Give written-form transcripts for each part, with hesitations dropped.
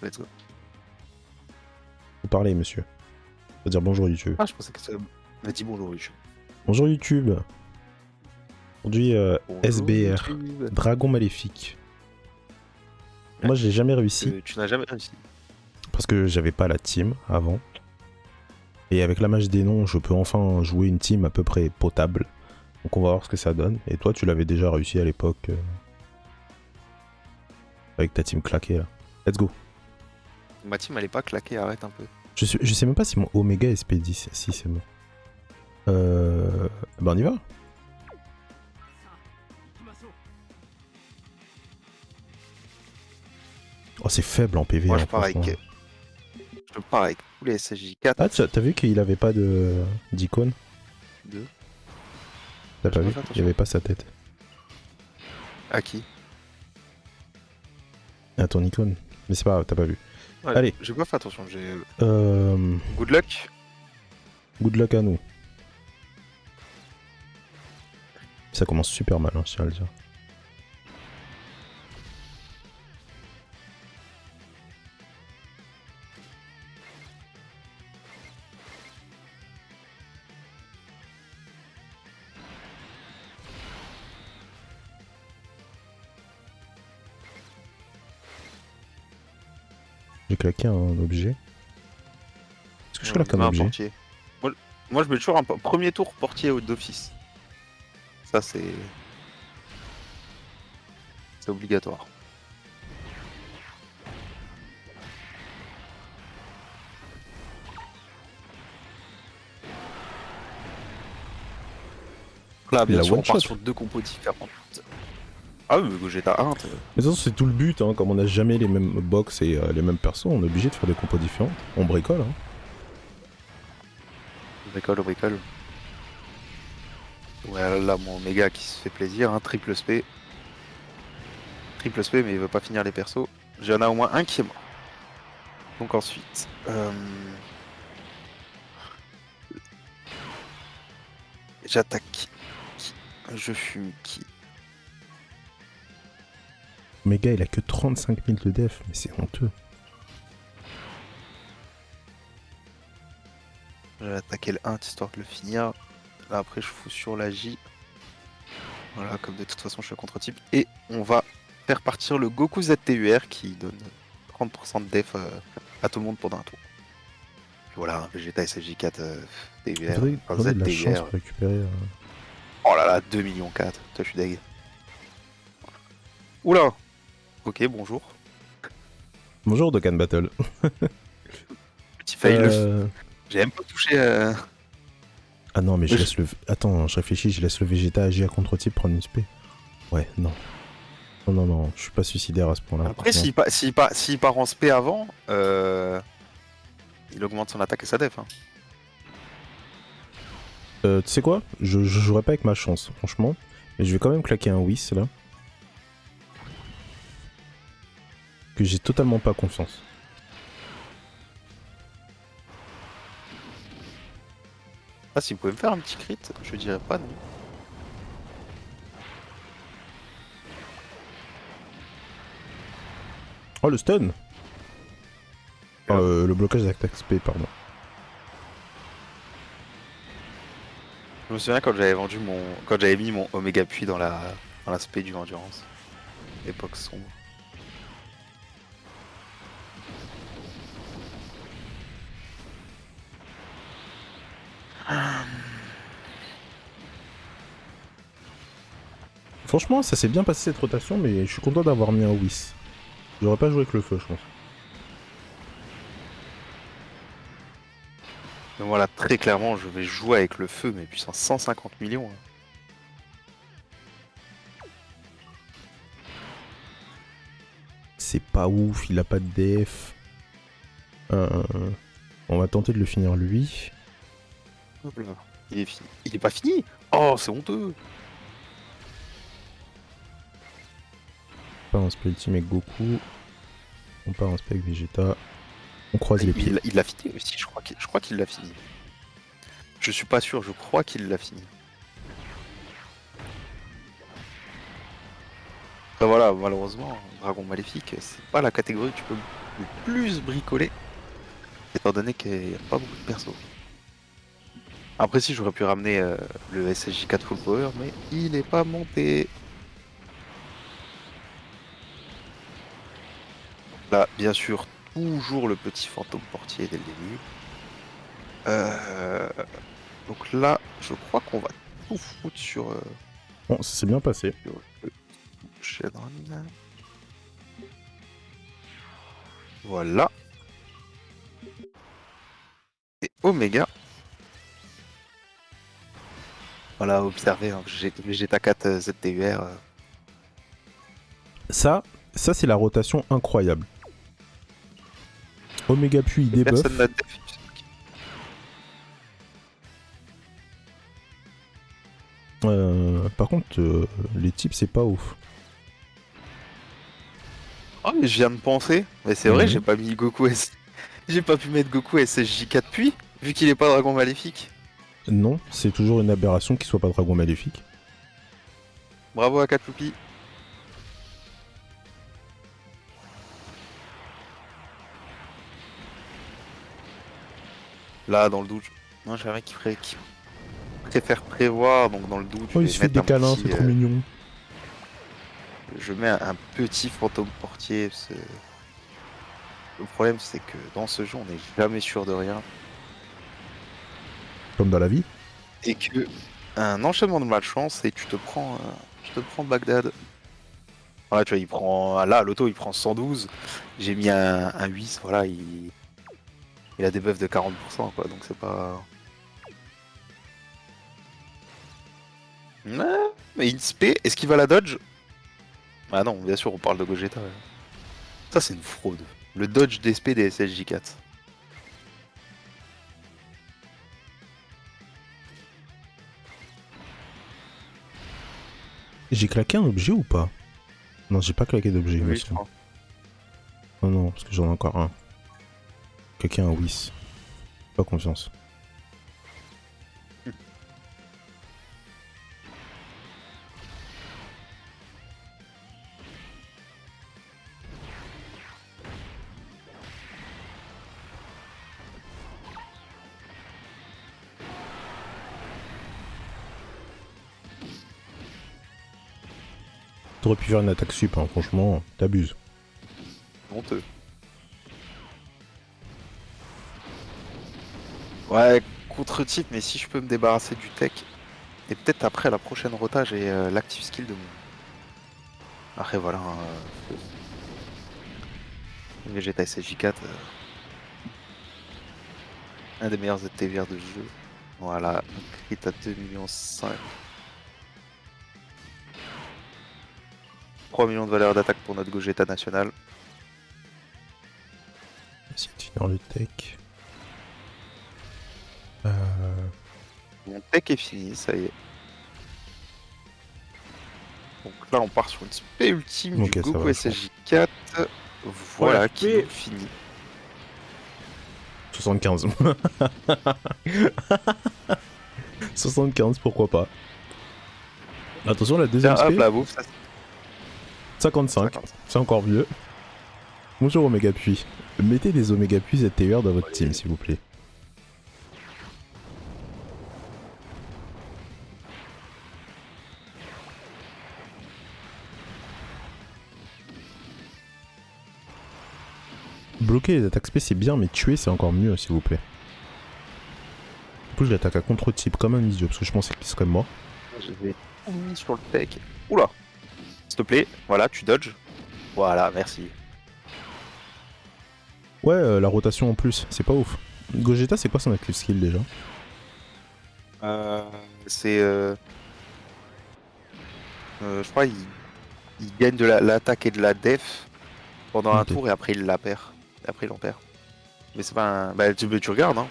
let's go. Vous parlez, monsieur. Faut dire bonjour YouTube. Ah, je pensais que ça m'a dit bonjour YouTube. Bonjour YouTube. Aujourd'hui, Bonjour, SBR, YouTube. Dragon Maléfique. Ouais. Moi, j'ai jamais réussi Tu n'as jamais réussi. parce que j'avais pas la team avant. Et avec la mage des noms, je peux enfin jouer une team à peu près potable. Donc on va voir ce que ça donne. Et toi, tu l'avais déjà réussi à l'époque avec ta team claquée là. Let's go. Ma team elle est pas claquée, arrête un peu. Je sais même pas si mon Omega SP10, si c'est bon. Bah on y va. Oh c'est faible en PV. Moi hein, je pars franchement. avec. Je pars avec tous les SSJ4. Ah t'as vu qu'il avait pas d'icône? 2. T'as pas J'ai vu? pas fait Il attention. y avait pas sa tête. À qui? À ton icône. Mais c'est pas grave, t'as pas vu. Ouais, Allez. j'ai pas fait attention. J'ai. Euh... Good luck. Good luck à nous. Ça commence super mal, hein, je tiens à le dire. J'ai claqué un objet. Est-ce que je claque un Demain, objet? portier. Moi je mets toujours un premier tour portier d'office. Ça c'est. C'est obligatoire. Là, Il bien a sûr, on one part shot. sur 2 compos différentes. Ah oui, mais Gogeta 1, Mais de toute façon, c'est tout le but, hein. Comme on n'a jamais les mêmes box et les mêmes persos, on est obligé de faire des compos différentes. On bricole, hein. bricole, bricole. Ouais, là, mon méga qui se fait plaisir, hein, triple SP. Triple SP, mais il veut pas finir les persos. J'en ai au moins un qui est mort. Donc ensuite... J'attaque qui? Je fume qui? Mega, il a que 35 000 de def, mais c'est honteux. Je vais attaquer le 1 histoire de le finir. Là, après, je fous sur la J. Voilà, comme de toute façon, je suis contre-type. Et on va faire partir le Goku ZTUR qui donne 30% de def à tout le monde pendant un tour. Et voilà, un Vegeta SSJ4 TUR, Faudrait de la chance ZTUR. pour récupérer. Oh là là, 2,4 millions. Toi, je suis deg. Oula. Ok, bonjour. Bonjour, Dokkan Battle. Petit fail. J'ai même pas touché. Ah non, mais je laisse le. Attends, je réfléchis, je laisse le Vegeta agir à contre-type prendre une spé. Ouais, non. Non, non, non, je suis pas suicidaire à ce point-là. Après, s'il part en spé avant, il augmente son attaque et sa def. Hein. Tu sais quoi, je jouerai pas avec ma chance, franchement. Mais je vais quand même claquer un Whis là. Que j'ai totalement pas confiance. Ah, si vous pouvez me faire un petit crit, je dirais pas non. Oh, le stun. Le blocage d'attaque SP, pardon. Je me souviens quand j'avais mis mon Omega Puits dans l'aspect du Endurance. Époque sombre. Franchement, ça s'est bien passé cette rotation, mais je suis content d'avoir mis un Whis. J'aurais pas joué avec le feu, je pense. Mais voilà, très clairement, je vais jouer avec le feu, mais puissance 150 millions. Hein. C'est pas ouf, il a pas de def. On va tenter de le finir lui. Hop là. Il est fini. Il est pas fini. Oh, c'est honteux. Pas un spell ultime avec Goku. On part un spell avec Vegeta. On croise les pieds. Il l'a fini aussi, je crois qu'il l'a fini. Je suis pas sûr, je crois qu'il l'a fini. Enfin, voilà, malheureusement, Dragon Maléfique, c'est pas la catégorie que tu peux le plus bricolé, étant donné qu'il n'y a pas beaucoup de persos. Après si j'aurais pu ramener le SSJ4 Full Power, mais il n'est pas monté. Là, bien sûr, toujours le petit fantôme portier dès le début. Donc là, je crois qu'on va tout foutre sur, Bon, ça s'est bien passé. sur le Shenron. Voilà. Et Omega. Voilà, observez, hein, Vegeta 4 ZTUR. Ça c'est la rotation incroyable. Omega puis il debuff. Personne n'a de def. Par contre, les types, c'est pas ouf. Oh, mais je viens de penser. Mais c'est vrai, Mhm. j'ai pas mis Goku S. J'ai pas pu mettre Goku SSJ4 puis, vu qu'il est pas Dragon Maléfique. Non, c'est toujours une aberration qu'il soit pas Dragon Maléfique. Bravo à Katsuki. Là, dans le doute, moi j'ai un mec qui préfère prévoir, donc dans le doute, je Oh, il vais se fait mettre des un câlins, petit. c'est trop mignon. Je mets un petit fantôme portier. Le problème, c'est que dans ce jeu, on n'est jamais sûr de rien. Comme dans la vie. Et que un enchaînement de malchance et tu te prends Bagdad. Voilà, tu vois, il prend. Là, l'auto, il prend 112. J'ai mis un 8, voilà, il a des buffs de 40%, quoi, donc c'est pas. Ouais, mais InSP, est-ce qu'il va la dodge? Ah non, bien sûr, on parle de Gogeta. Ouais. Ça, c'est une fraude. Le dodge d'SP des SSJ4. J'ai claqué un objet ou pas? Non, j'ai pas claqué d'objet, il me Oui, je semble. crois. Non, non, parce que j'en ai encore un. Claqué un Whis. Pas confiance. T'aurais pu faire une attaque sup, hein, franchement, t'abuses. Honteux. Ouais, contre-type, mais si je peux me débarrasser du tech. Et peut-être après la prochaine rota, j'ai l'active skill de mon. Après, voilà. Vegeta SSJ4, un des meilleurs ZTVR de jeu. Voilà, crit à 2,5 millions. 3 millions de valeur d'attaque pour notre Gogeta national. Essayer de finir le tech. Mon tech est fini, ça y est. Donc là, on part sur une spé ultime Ok, du ça Goku va, SSJ4. Voilà, qui nous finit. 75. 75, pourquoi pas. Attention, la deuxième Tiens, hop spé, là, bouffe, ça 55. 50. C'est encore mieux. Bonjour Omega Puits. Mettez des Omega Puits ZTUR dans votre team, s'il vous plaît. Bloquer les attaques spé c'est bien, mais tuer c'est encore mieux, s'il vous plaît. Du coup, je l'attaque à contre-type comme un idiot, parce que je pensais qu'il serait mort. Je vais tout mis sur le tech. Oula. S'il te plaît, voilà, tu dodges. Voilà, merci. Ouais, la rotation en plus, c'est pas ouf. Gogeta, c'est quoi son active skill déjà? C'est... je crois il gagne de l'attaque et de la def pendant un Ok. tour et après il la perd. Et après il en perd. Mais c'est pas un... Bah tu regardes, hein.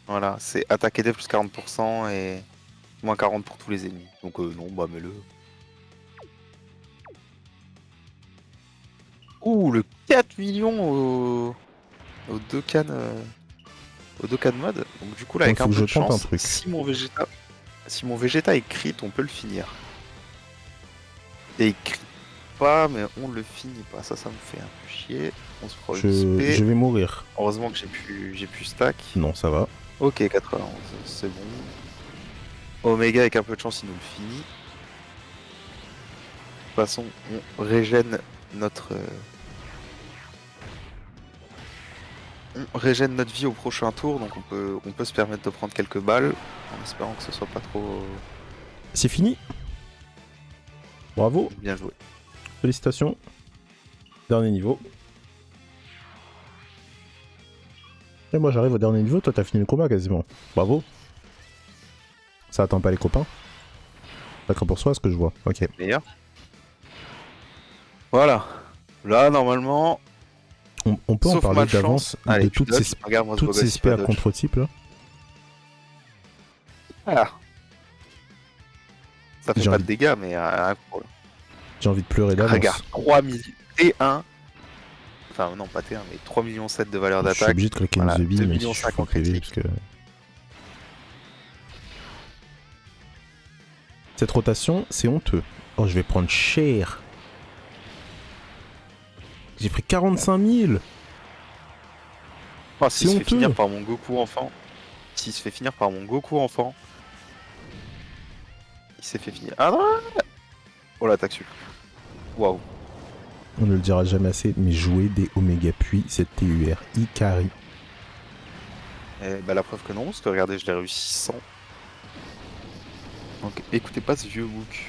Voilà, c'est attaque et def plus 40% et moins 40 pour tous les ennemis. Donc non, bah mets-le. Ouh, le 4 millions aux deux cannes... aux deux cannes mode. Donc du coup là, Donc avec un faut que peu je de tente un chance, truc. si mon Vegeta est crit, on peut le finir. Et il crie pas, mais on le finit pas. Ça me fait un peu chier. On se prend une Je spé. vais mourir. Heureusement que j'ai pu stack. Non, ça va. Ok, 91, c'est bon. Omega, avec un peu de chance, il nous le finit. De toute façon, on régène notre... on régène notre vie au prochain tour, donc on peut se permettre de prendre quelques balles, en espérant que ce soit pas trop C'est fini. Bravo. bien joué. Félicitations. Dernier niveau. Et moi j'arrive au dernier niveau, toi t'as fini le combat quasiment. Bravo. Ça attend pas les copains. D'accord pour soi, ce que je vois. Ok. Meilleur. Voilà. Là, normalement, On peut en sauf parler malchance. d'avance Allez, de tu toutes ces, dodge. Regarde, moi, ce toutes beau ces gosse, il spé va à dodge. contre-type là. Ah. Ça fait J'ai pas envie, de dégâts, mais j'ai envie de pleurer regarde, d'avance. 3 millions T1. Enfin, non, pas T1, mais 3 millions 7 de valeur Je suis d'attaque. obligé de claquer une Voilà, The Bean 2 même si millions je suis 5 en full PV parce critique. que... Cette rotation, c'est honteux. Oh, je vais prendre cher. J'ai pris 45 000. Oh, C'est s'il se fait finir honteux. par mon Goku enfant. S'il se fait finir par mon Goku enfant. Il s'est fait finir. Ah non. Oh l'attaque sup. Waouh. On ne le dira jamais assez, mais jouer des Omega Puis, cette TUR Ikari. Eh bah la preuve que non, parce que regardez, je l'ai réussi 100. Donc écoutez pas ce vieux book.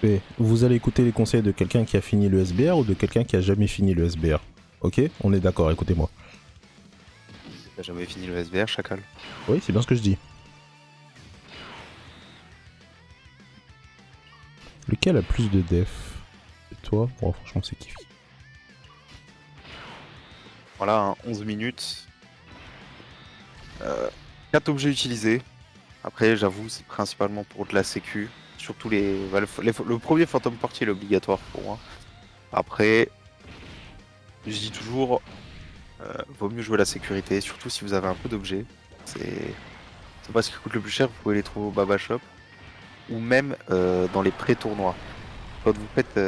Et vous allez écouter les conseils de quelqu'un qui a fini le SBR ou de quelqu'un qui a jamais fini le SBR. Ok? On est d'accord, écoutez-moi. J'ai jamais fini le SBR, chacal. Oui, c'est bien ce que je dis. Lequel a plus de def? C'est toi? Bon, franchement, c'est kiff. Voilà, hein, 11 minutes. 4 objets utilisés. Après, j'avoue, c'est principalement pour de la sécu. Surtout le premier Phantom Portier est obligatoire pour moi. Après, je dis toujours, vaut mieux jouer la sécurité, surtout si vous avez un peu d'objets. C'est pas ce qui coûte le plus cher, vous pouvez les trouver au Baba Shop. Ou même dans les pré-tournois. Quand vous faites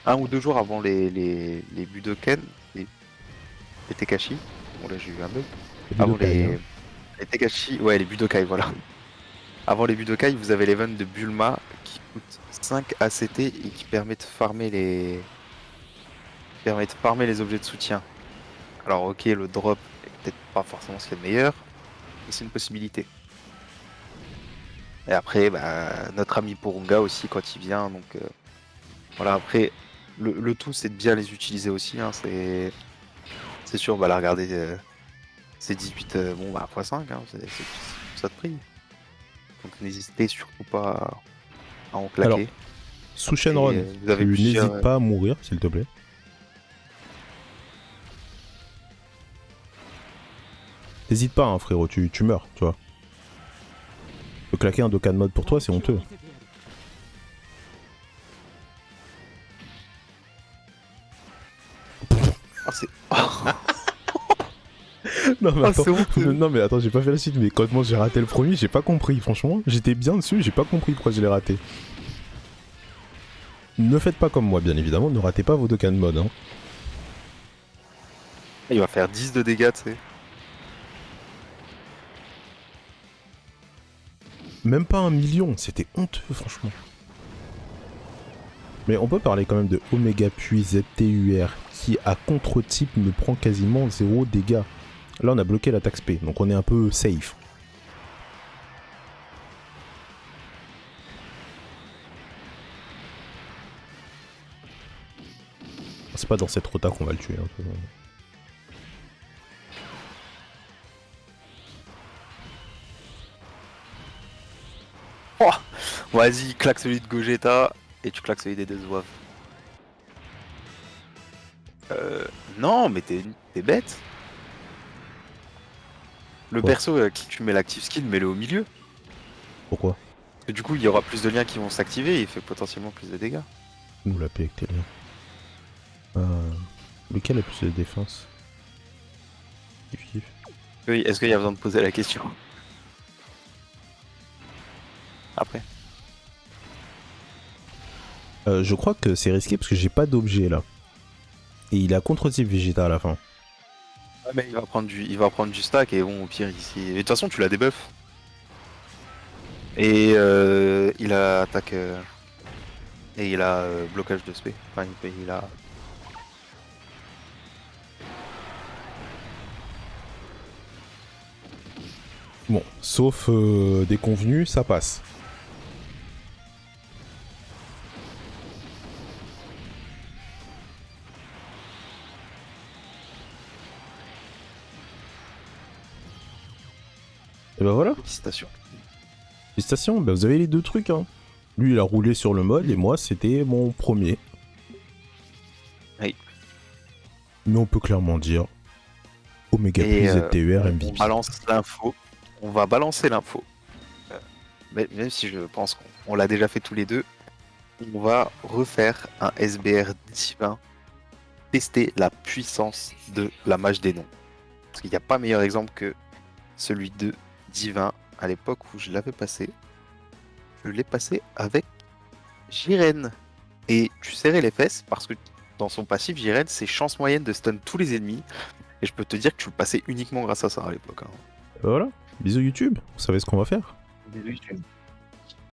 1 ou 2 jours avant les Budoken, les Tekashi, bon là j'ai eu un bug, Et avant Budokai, hein. les Tekashi, ouais les Budokai, voilà. Avant les Budokai, vous avez l'event de Bulma qui coûte 5 ACT et qui permet de farmer les objets de soutien. Alors ok, le drop est peut-être pas forcément ce qu'il y a de meilleur, mais c'est une possibilité. Et après, bah, notre ami Porunga aussi quand il vient, donc voilà, après, le tout c'est de bien les utiliser aussi, hein, c'est sûr, bah là regardez, c'est 18, bon bah x5, hein, c'est ça de prix. Donc n'hésitez surtout pas à en Alors, claquer. sous Et Shenron, vous avez tu plusieurs... n'hésites pas à mourir, s'il te plaît. N'hésite pas, hein, frérot, tu meurs, tu vois. De claquer un Dokkan mode pour toi, c'est honteux. Ah, c'est... Non mais Ah, attends, c'est honteux. non mais attends, j'ai pas fait la suite, mais quand moi j'ai raté le premier, j'ai pas compris, franchement, j'étais bien dessus, j'ai pas compris pourquoi je l'ai raté. Ne faites pas comme moi, bien évidemment, ne ratez pas vos Dokkan mode, hein. Il va faire 10 de dégâts, tu sais. Même pas 1 million, c'était honteux, franchement. Mais on peut parler quand même de Omega Puis ZTUR, qui à contre-type ne prend quasiment 0 dégâts. Là on a bloqué l'attaque SP, donc on est un peu safe. C'est pas dans cette rota qu'on va le tuer. Hein. Oh, vas-y, claque celui de Gogeta et tu claques celui des deux zouaves. Non, mais t'es bête. Le Quoi? perso à qui tu mets l'active skill, mets-le au milieu. Pourquoi? Parce que du coup, il y aura plus de liens qui vont s'activer et il fait potentiellement plus de dégâts. Nous la paix avec tes liens. Lequel a plus de défense? Kiff kiff. Oui, est-ce qu'il y a besoin de poser la question après? Je crois que c'est risqué parce que j'ai pas d'objet là. Et il a contre-type Vegeta à la fin. Ouais, mais il va prendre du stack et bon, au pire, ici. Et de toute façon, tu l'as débuff. Et il a attaque. Et il a blocage de spé. Enfin, il a. Bon, sauf déconvenu, ça passe. Et bah voilà. Félicitations. Félicitations, bah vous avez les deux trucs. Hein. Lui, il a roulé sur le mode et moi, c'était mon premier. Oui. Mais on peut clairement dire Omega Et Plus ZTUR on MVP. balance l'info. On va balancer l'info. Mais même si je pense qu'on l'a déjà fait tous les deux, on va refaire un SBR divin, tester la puissance de la mage des noms. Parce qu'il n'y a pas meilleur exemple que celui de divin à l'époque où je l'avais passé. Je l'ai passé avec Jiren. Et tu serrais les fesses parce que dans son passif, Jiren, c'est chance moyenne de stun tous les ennemis. Et je peux te dire que tu le passais uniquement grâce à ça à l'époque. Hein. Et bah voilà. Bisous YouTube, vous savez ce qu'on va faire. Bisous, YouTube.